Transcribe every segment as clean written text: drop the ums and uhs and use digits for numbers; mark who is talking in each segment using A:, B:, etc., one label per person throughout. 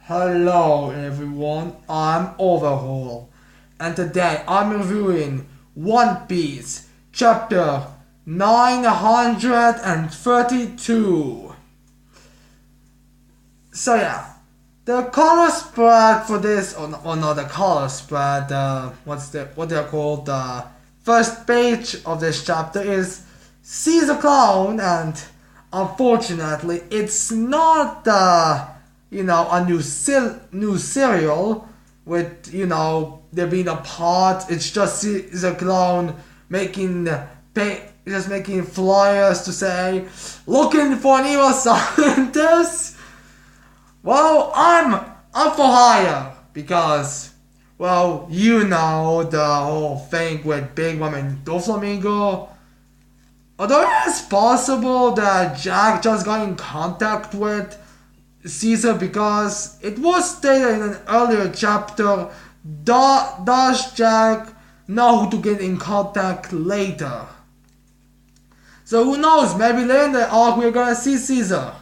A: Hello everyone, I'm Overhaul, and today I'm reviewing One Piece, chapter 932. So yeah, the color spread for this, or not the color spread, what they're called, the first page of this chapter is Caesar Clown, and unfortunately it's not a new serial with there being a part. It's just Caesar Clown making just making flyers to say looking for an evil scientist. Well, I'm for hire because, well, the whole thing with Big Mom and Doflamingo. Although it's possible that Jack just got in contact with Caesar because it was stated in an earlier chapter, does Jack know who to get in contact later? So who knows, maybe later in the arc we're gonna see Caesar.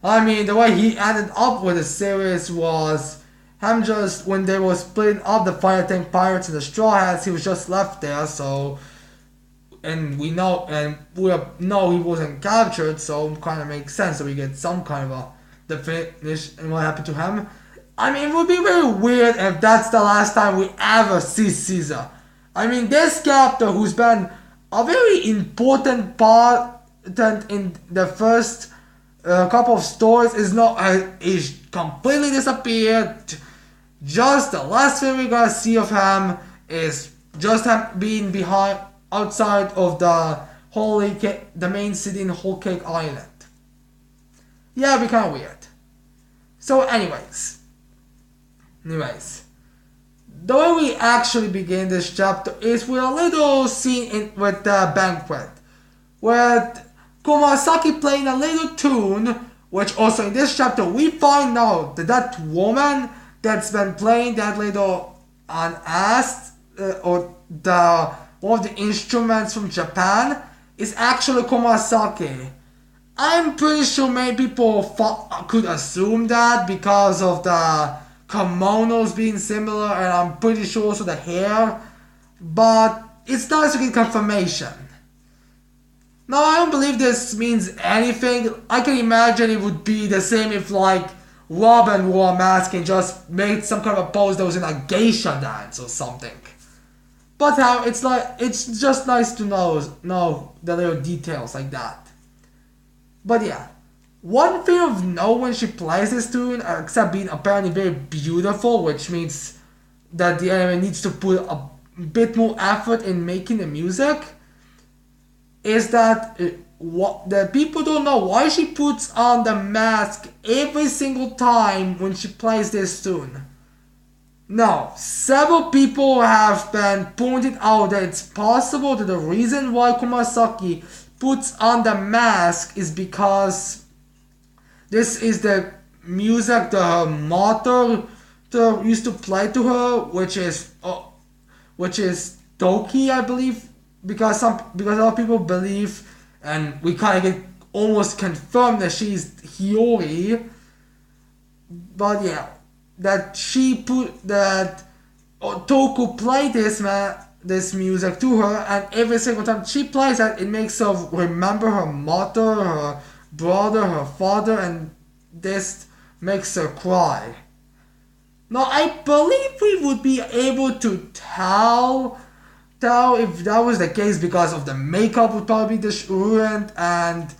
A: I mean, the way he ended up with the series was him just, when they were splitting up the Fire Tank Pirates and the Straw Hats, he was just left there, so, and we know he wasn't captured, so it kind of makes sense that we get some kind of the finish and what happened to him. I mean, it would be very weird if that's the last time we ever see Caesar. I mean, this character who's been a very important part in the first couple of stories is completely disappeared. Just the last thing we're gonna see of him is just him being behind outside of the main city in Whole Cake Island. Yeah, it'd be kind of weird. So anyways, the way we actually begin this chapter is with a little scene with the banquet, with Kumasaki playing a little tune, which also in this chapter we find out that woman that's been playing that little or one of the instruments from Japan is actually Kumasaki. I'm pretty sure many people could assume that because of the kimonos being similar, and I'm pretty sure also the hair, but it's nice to get confirmation. Now, I don't believe this means anything. I can imagine it would be the same if, like, Robin wore a mask and just made some kind of a pose that was in a geisha dance or something. But it's just nice to know the little details like that. But yeah, one thing of note when she plays this tune, except being apparently very beautiful, which means that the anime needs to put a bit more effort in making the music, is that what the people don't know why she puts on the mask every single time when she plays this tune. Now, several people have been pointed out that it's possible that the reason why Kumasaki puts on the mask is because this is the music that her mother used to play to her, which is Doki, I believe, because a lot of people believe, and we kind of get almost confirmed that she's Hiyori. But yeah, that Toku played this music to her, and every single time she plays that, it makes her remember her mother, her brother, her father, and this makes her cry. Now, I believe we would be able to tell if that was the case because of the makeup would probably be ruined, and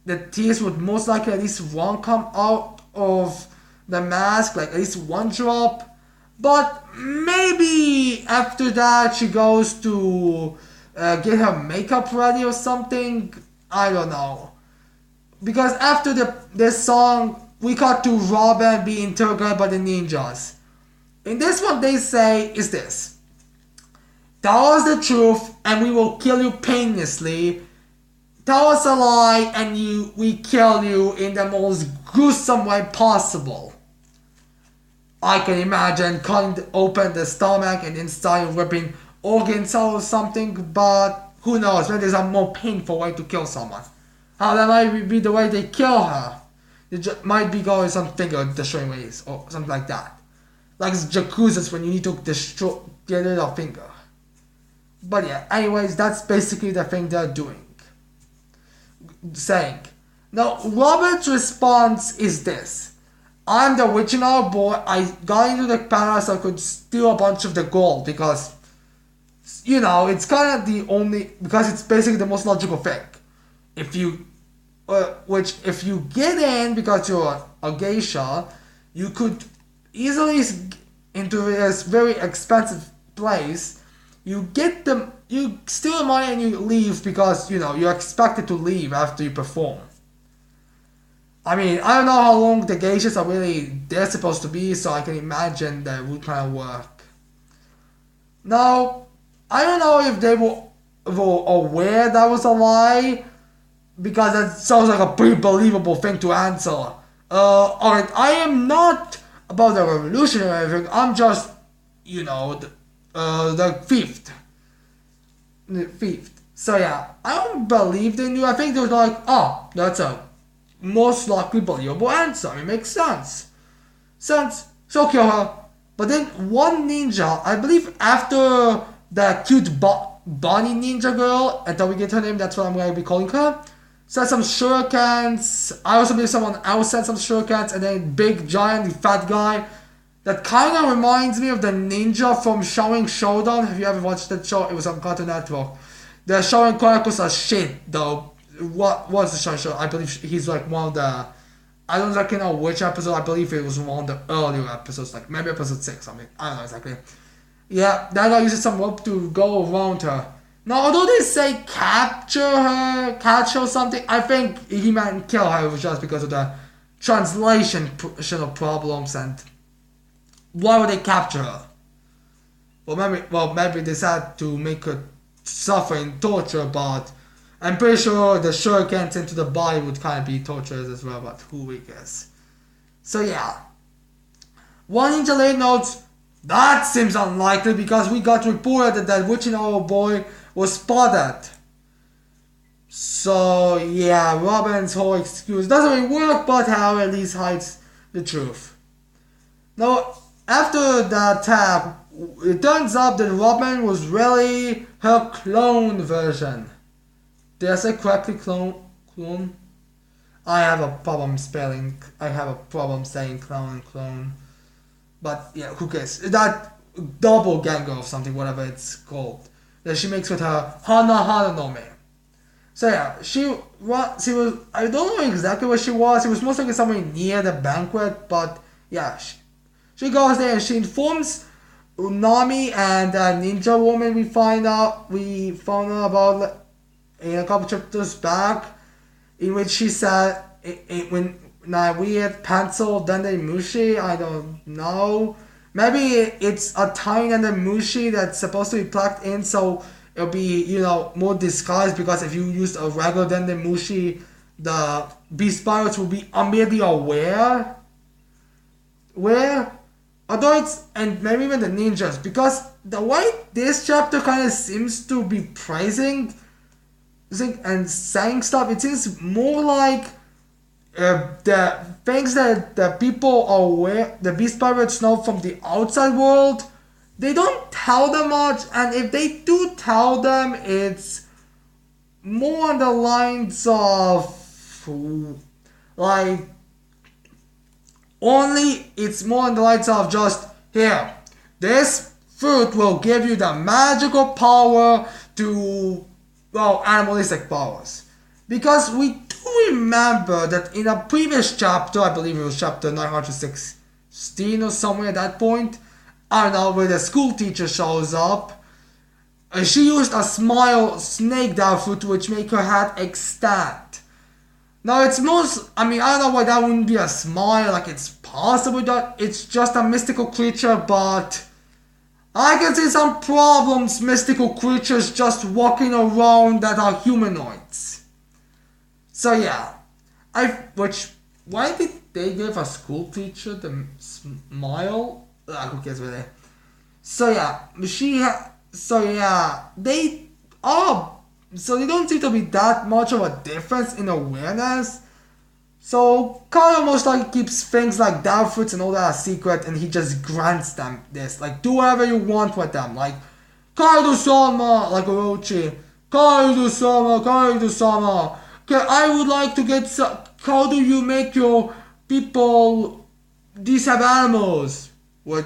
A: the tears would most likely at least one come out of the mask, like at least one drop. But maybe after that she goes to get her makeup ready or something. I don't know. Because after this song, we got to Robin being interrogated by the ninjas. In this one, they say is this: tell us the truth and we will kill you painlessly. Tell us a lie and we kill you in the most gruesome way possible. I can imagine cutting open the stomach and inside ripping organs out or something, but who knows, maybe there's a more painful way to kill someone. How that might be the way they kill her. might be going some finger destroying ways or something like that. Like Jakuza's when you need to get rid of finger. But yeah, anyways, that's basically the thing they're doing. Saying. Now, Robert's response is this. I'm the original boy. I got into the palace so I could steal a bunch of the gold because, you know, it's kind of the only, because it's basically the most logical thing. If you, if you get in because you're a geisha, you could easily into this very expensive place. You get them, you steal the money and you leave because, you know, you're expected to leave after you perform. I mean, I don't know how long the geishas are really they're supposed to be, so I can imagine that would kind of work. Now, I don't know if they were aware that was a lie, because that sounds like a pretty believable thing to answer. Alright, I am not about the revolution or anything, I'm just, you know, the fifth. So yeah, I don't believe they knew. I think they were like, oh, that's a most likely believable answer. It makes sense. So kill her. But then one ninja, I believe after the cute bunny ninja girl, until we get her name, that's what I'm going to be calling her, said some shurikens. I also believe someone else said some shurikens, and then big giant fat guy. That kind of reminds me of the ninja from Showing Showdown. Have you ever watched that show? It was on Cartoon Network. The Showing Chronicles are shit though. What was the show? I believe he's like one of the, I don't exactly know which episode. I believe it was one of the earlier episodes, like maybe episode 6 something. I don't know exactly. Yeah, that guy uses some rope to go around her. Now, although they say catch her or something, I think he meant kill her. It was just because of the translation problems and why would they capture her? Well, maybe they had to make her suffer in torture, but I'm pretty sure the shurikens into the body would kind of be torturous as well, but who we guess. So yeah. One ninja later notes, that seems unlikely because we got reported that original boy was spotted. So yeah, Robin's whole excuse doesn't really work, but how at least hides the truth. Now, after the attack, it turns out that Robin was really her clone version. Did I say correctly clone? I have a problem spelling. I have a problem saying clone. But yeah, who cares? That doppelganger or something, whatever it's called, that she makes with her Hana no Me. So yeah, she was, I don't know exactly where she was. It was most likely somewhere near the banquet, but yeah, she goes there and she informs Unami and a ninja woman we found out about in a couple chapters back, in which she said when weird pencil Dende Mushi, I don't know. Maybe it's a tiny Dende Mushi that's supposed to be plugged in so it'll be, you know, more disguised, because if you use a regular Dende Mushi, the beast pirates will be immediately aware. Although it's, and maybe even the ninjas, because the way this chapter kind of seems to be praising and saying stuff, it seems more like the things that the people are aware, the beast pirates know from the outside world, they don't tell them much, and if they do tell them, it's more on the lines of like, only it's more on the lines of just, here, this fruit will give you the magical power to, well, animalistic powers. Because we do remember that in a previous chapter, I believe it was chapter 916 or somewhere at that point, I don't know, where the school teacher shows up, she used a smile snake down fruit which make her head extend. Now it's most, I mean, I don't know why that wouldn't be a smile, like it's possible that it's just a mystical creature, but I can see some problems, mystical creatures just walking around that are humanoids. So yeah, why did they give a school teacher the smile? Who cares really? So yeah, they don't seem to be that much of a difference in awareness. So Kyle most likely keeps things like dark fruits and all that a secret, and he just grants them this. Like, do whatever you want with them. Like, Kaido-sama, like Orochi. Kaido-sama, Kaido-sama. Okay, I would like to get some. How do you make your people. These have animals. We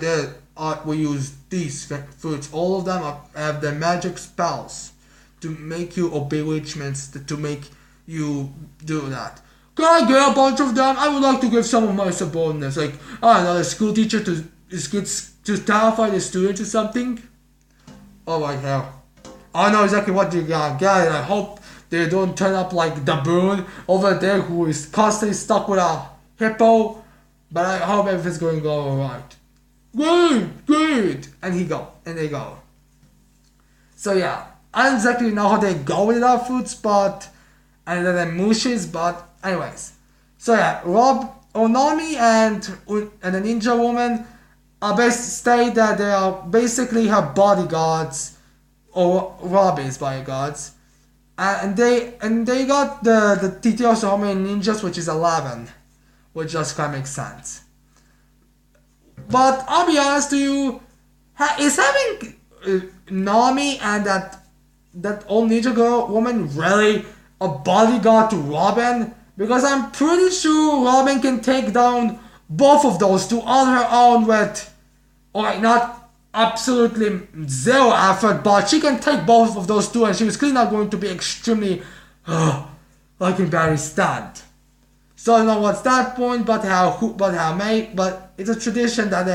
A: use these fruits. All of them have the magic spells to make you obey witchments, to make you do that. Can I get a bunch of them? I would like to give some of my subordinates, like, I don't know, a school teacher to terrify the students or something. Oh my hell. I know exactly what you're gonna get, and I hope they don't turn up like the Boon over there who is constantly stuck with a hippo. But I hope everything's going to go alright. Good! And they go. So yeah, I don't exactly know how they go with our fruits, and then mushes, but anyways. So yeah, Onami and the ninja woman state that they are basically her bodyguards, or Robbie's bodyguards. And they got the TTO Sohome ninjas, which is 11. Which just kind of makes sense. But I'll be honest to you, is having Nami and that old ninja girl woman really a bodyguard to Robin? Because I'm pretty sure Robin can take down both of those two on her own with, alright, not absolutely zero effort, but she can take both of those two, and she was clearly not going to be extremely, like embarrassed. So I don't know what's that point, but it's a tradition that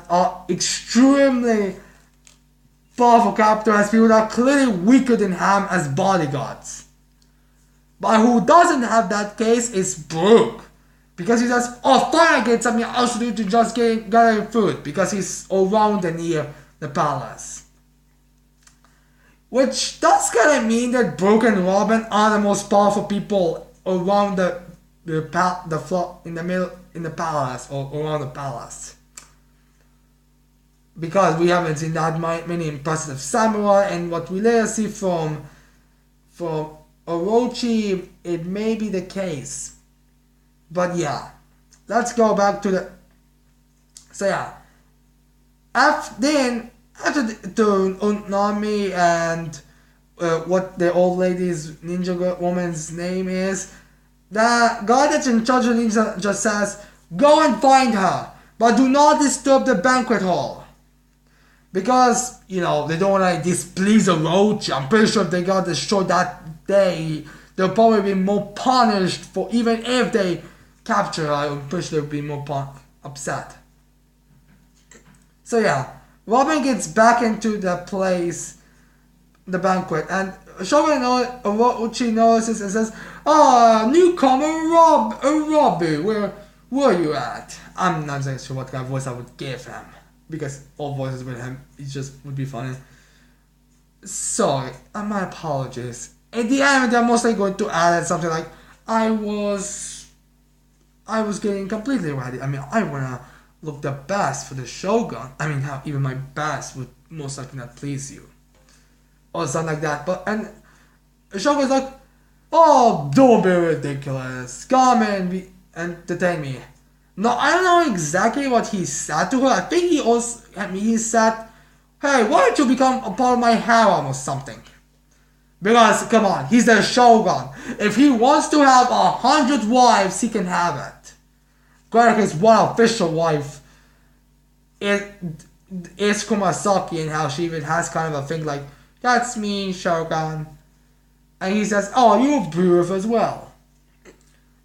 A: are extremely powerful characters, people that are clearly weaker than him as bodyguards. But who doesn't have that case is Brooke. Because he says, oh fine, I get something else to do to just get food. Because he's around and near the palace. Which does kind of mean that Brooke and Robin are the most powerful people around the floor in the middle in the palace, or around the palace, because we haven't seen that many impressive samurai, and what we later see from Orochi, it may be the case. But yeah, let's go back to the. So yeah, after the Unami and what the old lady's ninja woman's name is, the guy that's in charge of ninja just says, go and find her, but do not disturb the banquet hall. Because, they don't want to displease Orochi. I'm pretty sure if they got destroyed that day, they'll probably be more punished for, even if they capture her, I'm pretty sure they'll be more upset. So yeah, Robin gets back into the place, the banquet, and Orochi notices and says, newcomer Robbie, where were you at? I'm not exactly sure what kind of voice I would give him, because all voices with him, it just would be funny. Sorry, my apologies. At the end, they're mostly going to add something like, I was getting completely ready. I wanna look the best for the Shogun. How even my best would most likely not please you. Or something like that. And Shogun's like, oh, don't be ridiculous. Come and entertain me. No, I don't know exactly what he said to her. I think he said, hey, why don't you become a part of my harem or something? Because, come on, he's the Shogun. If he wants to have 100 wives, he can have it. Granted, his one official wife is Kumasaki, and how she even has kind of a thing like, that's me, Shogun. And he says, oh, you're beautiful as well.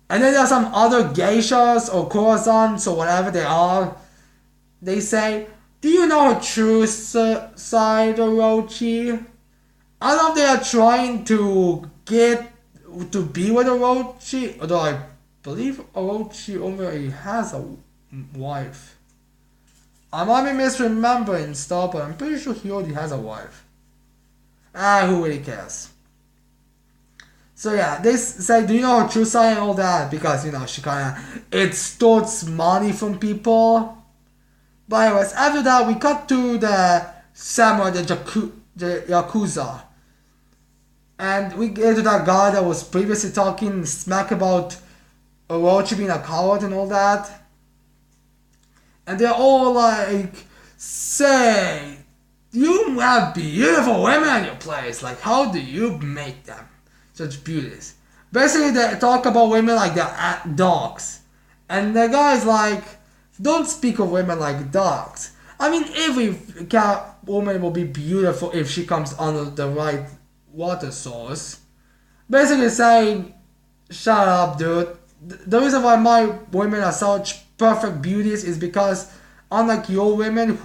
A: And then there's some other geishas or courtesans or whatever they are. They say, do you know her true side, Orochi? I don't know if they are trying to get to be with Orochi, although I believe Orochi already has a wife. I might be misremembering stuff, but I'm pretty sure he already has a wife. Who really cares? So yeah, they say, do you know her true side and all that? Because, she kinda extorts money from people. But anyways, after that, we cut to the samurai, the Yakuza. And we get to that guy that was previously talking smack about Orochi being a coward and all that. And they're all like, say, you have beautiful women in your place. Like, how do you make them such beauties? Basically, they talk about women like they're dogs. And the guy's like, don't speak of women like dogs. I mean, every woman will be beautiful if she comes under the right water source. Basically saying, shut up, dude. The reason why my women are such perfect beauties is because, unlike your women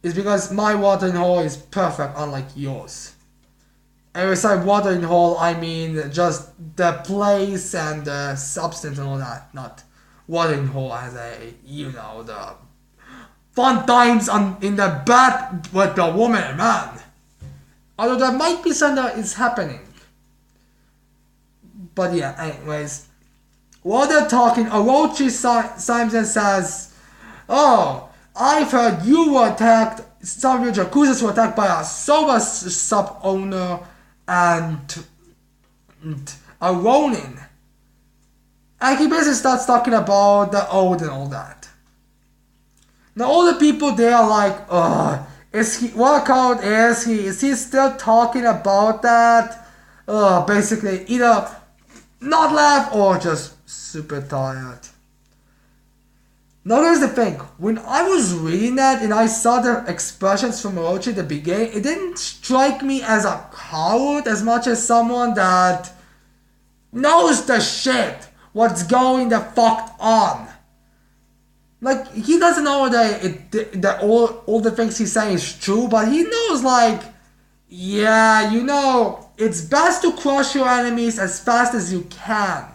A: is because my watering hole is perfect, unlike yours. And beside watering hole, I mean just the place and the substance and all that, not watering hole as the fun times in the bed with the woman, man. Although there might be something that is happening. But yeah, anyways. While they're talking, Orochi Simon says, oh, I've heard you were attacked, some of your Yakuzas were attacked by a soba sub owner and a Ronin. And he basically starts talking about the old and all that. Now all the people there are like, what account is he? Is he still talking about that? Basically either not laugh or just super tired. Now here's the thing, when I was reading that and I saw the expressions from Orochi at the beginning, it didn't strike me as a coward as much as someone that knows the shit, what's going the fuck on. Like, he doesn't know that all the things he's saying is true, but he knows, like, yeah, it's best to crush your enemies as fast as you can.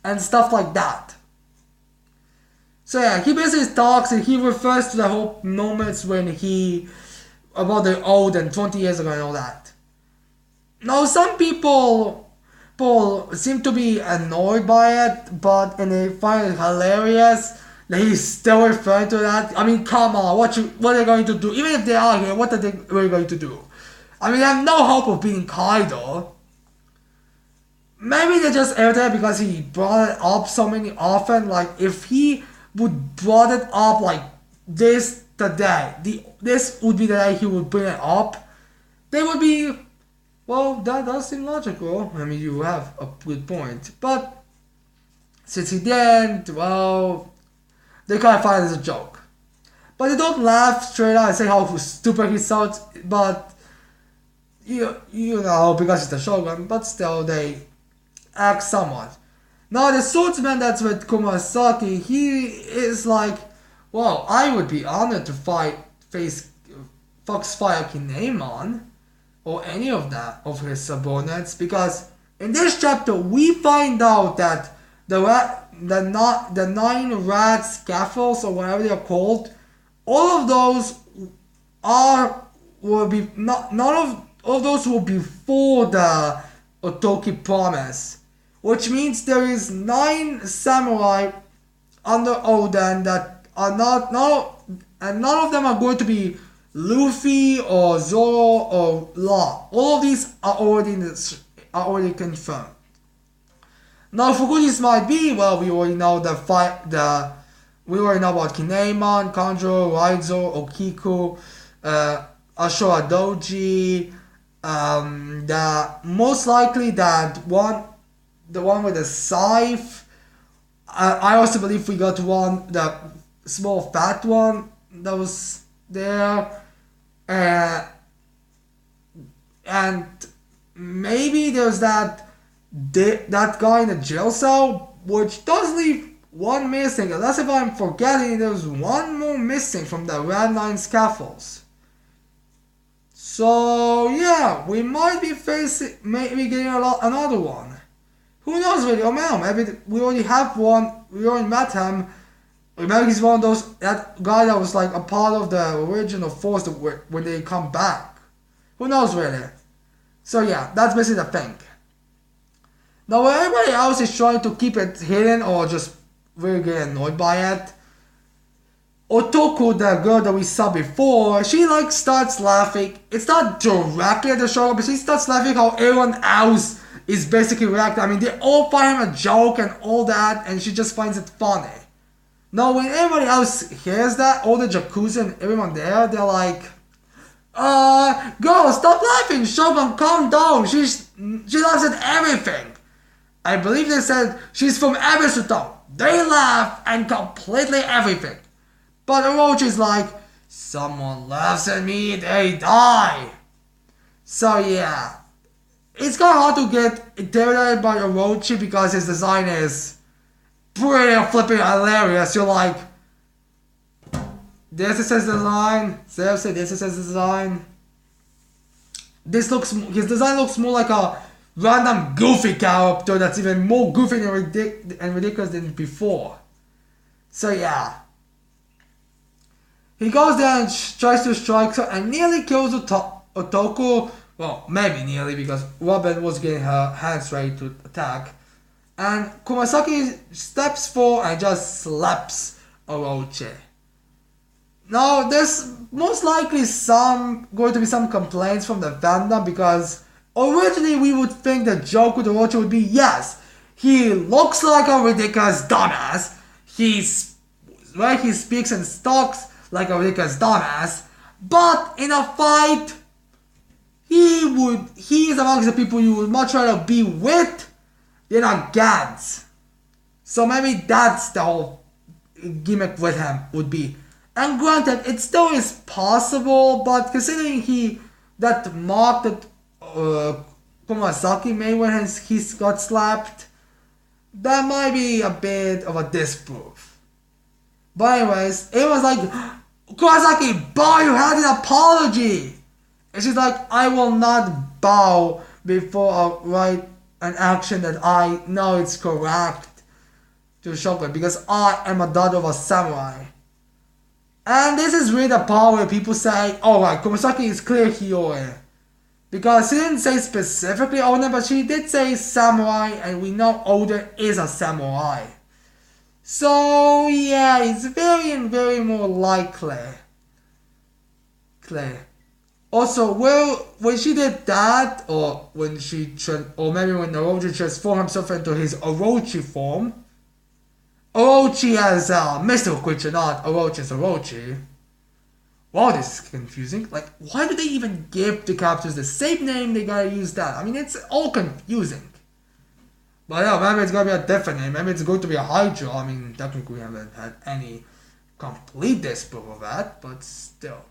A: And stuff like that. So yeah, he basically talks and he refers to the whole moments when about the old and 20 years ago and all that. Now some people seem to be annoyed by it, and they find it hilarious that he's still referring to that. I mean, come on, what are they going to do? Even if they are here, what are they really going to do? I mean, they have no hope of beating Kaido. Maybe they just irritated because he brought it up so many often. Like, if he would brought it up like this today, this would be the day he would bring it up, they would be, well, that does seem logical. I mean, you have a good point. But since he didn't, well, they kind of find it as a joke. But they don't laugh straight out and say how stupid he sounds, but you know, because it's the Shogun, but still they act somewhat. Now the swordsman that's with Kumasaki, he is like, well, I would be honored to face Foxfire Kinemon or any of his subordinates, because in this chapter we find out that the 9 rat scaffolds or whatever they are called, all of those none of those will be for the Otoki promise. Which means there is 9 samurai under Oden that are and none of them are going to be Luffy or Zoro or Law. All of these are already confirmed. Now for who this might be, well, we already know we already know about Kinemon, Kanjo, Raizo, Okiku, Ashura Doji, most likely the one with the scythe. I also believe we got the small fat one that was there. And maybe there's that guy in the jail cell, which does leave one missing. Unless if I'm forgetting, there's one more missing from the Red 9 scaffolds. So yeah, we might be getting another one. Who knows really? Oh man, maybe we already have one. We already met him. Maybe he's one of that guy that was like a part of the original force when they come back. Who knows really? So yeah, that's basically the thing. Now when everybody else is trying to keep it hidden or just really get annoyed by it, Otoko, the girl that we saw before, she like starts laughing. It's not directly at the Shogun, but she starts laughing how everyone else is basically reacting. I mean, they all find him a joke and all that, and she just finds it funny. Now, when everybody else hears that, all the Yakuza and everyone there, they're like, girl, stop laughing, Shogun, calm down. She laughs at everything. I believe they said she's from Ebisuto. They laugh and completely everything. But Orochi's like, someone laughs at me, they die. So yeah, it's kind of hard to get intimidated by Orochi because his design is pretty flipping hilarious. You're like, this is his design. Seriously, this is his design. His design looks more like a random goofy character that's even more goofy and ridiculous than before. So yeah. He goes there and tries to strike her and nearly kills Otoko. Well, maybe nearly because Robin was getting her hands ready to attack. And Kumasaki steps forward and just slaps Orochi. Now, there's most likely going to be some complaints from the fandom because originally we would think the joke with Orochi would be, yes, he looks like a ridiculous dumbass. He speaks and talks like a ridiculous dumbass, but in a fight, he is amongst the people you would much rather be with than against. So maybe that's the whole gimmick with him would be. And granted, it still is possible, but considering that mark that Kumasaki made when he got slapped, that might be a bit of a disproof. But anyways, it was like, Kumasaki, bow your head in apology! And she's like, I will not bow before I write an action that I know it's correct to Shogun because I am a daughter of a samurai. And this is really the part where people say, alright, Kumasaki is clear Hiyori. Because she didn't say specifically Oden, but she did say samurai, and we know Oden is a samurai. So yeah, it's very and very more likely. Also, when she did that, or maybe when Orochi transformed himself into his Orochi form, Orochi as a mystical creature, not Orochi as Orochi. Wow, this is confusing. Like, why do they even give the characters the same name? They gotta use that. I mean, it's all confusing. But yeah, maybe it's gonna be a different name. Maybe it's going to be a Hydra. I mean, technically we haven't had any complete disproof of that, but still.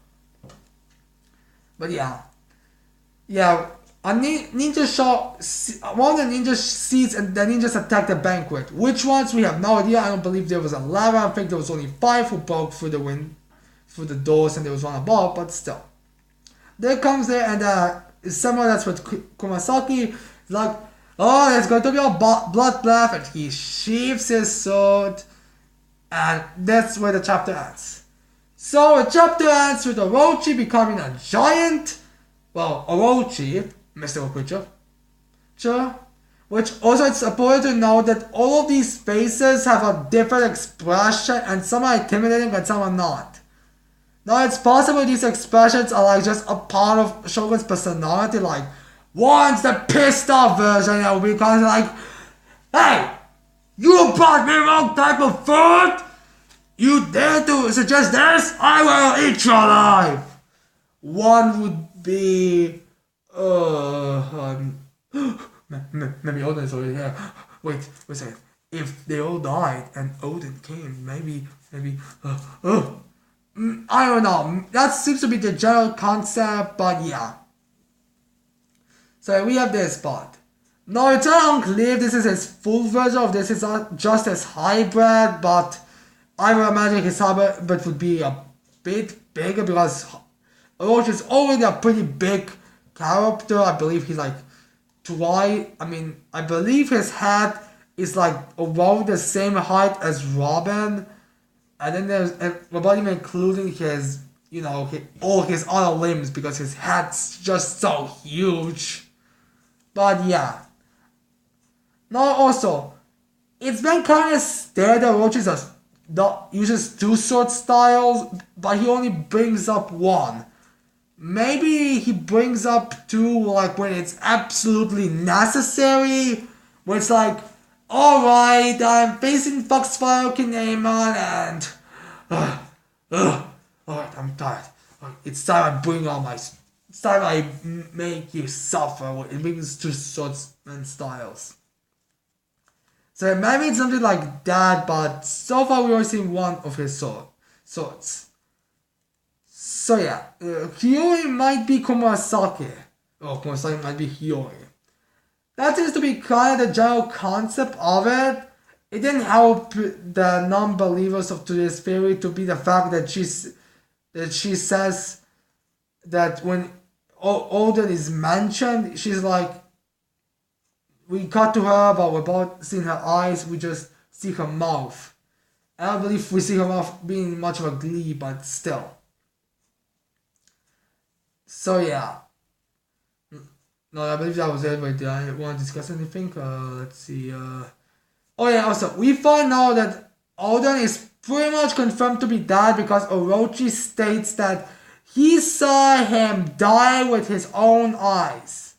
A: But yeah. Yeah, one of the ninjas sees and the ninjas attack the banquet. Which ones, we have no idea. I don't believe there was 11. I think there was only 5 who broke through the doors, and there was one above, but still. There comes there, and someone that's with Kumasaki, is like, oh, there's going to be a bloodbath, and he sheaths his sword, and that's where the chapter ends. So the chapter ends with Orochi becoming a giant, well, Orochi, mystical creature, which also it's important to know that all of these faces have a different expression, and some are intimidating and some are not. Now it's possible these expressions are like just a part of Shogun's personality, like one's the pissed off version and will be kind of like, hey, you brought me wrong type of food? You dare to suggest this? I will eat you alive! One would be, maybe Oden is already here. Wait a second. If they all died and Oden came, maybe, I don't know. That seems to be the general concept, but yeah. So we have this part. Now it's unclear if this is his full version of this is just his hybrid, but I would imagine his hybrid would be a bit bigger because Orochi is already a pretty big character. I believe he's like I believe his head is like around the same height as Robin. And then there's about even including his, all his other limbs because his head's just so huge. But yeah. Now also, it's been kind of stated that Orochi is a uses two sword styles, but he only brings up one. Maybe he brings up two like when it's absolutely necessary, when it's like, alright, I'm facing Foxfire Kinemon and alright, I'm tired. It's time I bring on my it's time I make you suffer. It brings two swords and styles. So maybe it's something like that, but so far we only seen one of his swords. So yeah, Hiyori might be Komurasaki. Or Komurasaki might be Hiyori. That seems to be kind of the general concept of it. It didn't help the non-believers of today's theory to be the fact that she says that when Odin is mentioned, she's like, we cut to her, but without seeing her eyes, we just see her mouth. I don't believe we see her mouth being much of a glee, but still. So yeah. No, I believe that was it right there. I want to discuss anything? Let's see. Oh yeah, also, we find out that Odin is pretty much confirmed to be dead because Orochi states that he saw him die with his own eyes.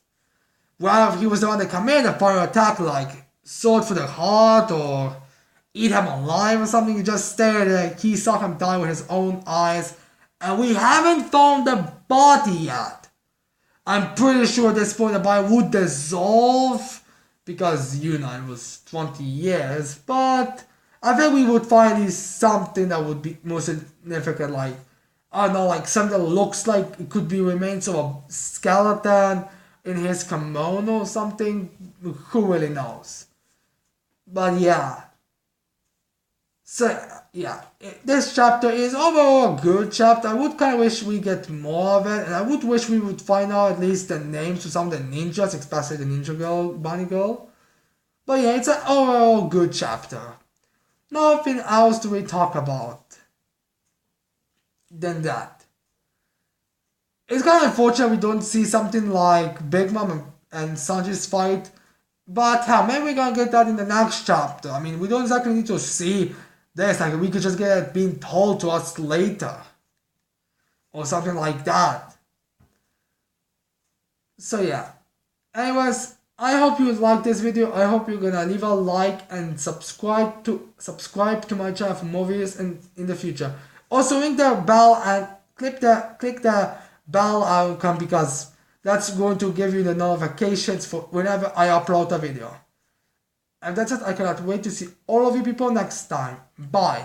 A: Well, if he was the one that committed the final attack, like sword for the heart or eat him alive or something, he just stated that he saw him die with his own eyes, and we haven't found the body yet. I'm pretty sure at this point the body would dissolve because, it was 20 years, but I think we would find at least something that would be more significant, like, I don't know, like something that looks like it could be remains of a skeleton in his kimono or something. Who really knows? But yeah. So yeah, this chapter is overall a good chapter. I would kind of wish we get more of it, and I would wish we would find out at least the names of some of the ninjas, especially the ninja girl, bunny girl. But yeah, it's an overall good chapter. Nothing else to really talk about than that. It's kind of unfortunate we don't see something like Big Mom and Sanji's fight, but hell, maybe we're gonna get that in the next chapter. I mean, we don't exactly need to see this, like we could just get it being told to us later. Or something like that. So yeah. Anyways, I hope you like this video. I hope you're gonna leave a like and subscribe to my channel for more videos in the future. Also ring the bell and click the bell icon because that's going to give you the notifications for whenever I upload a video. And that's it. I cannot wait to see all of you people next time. Bye.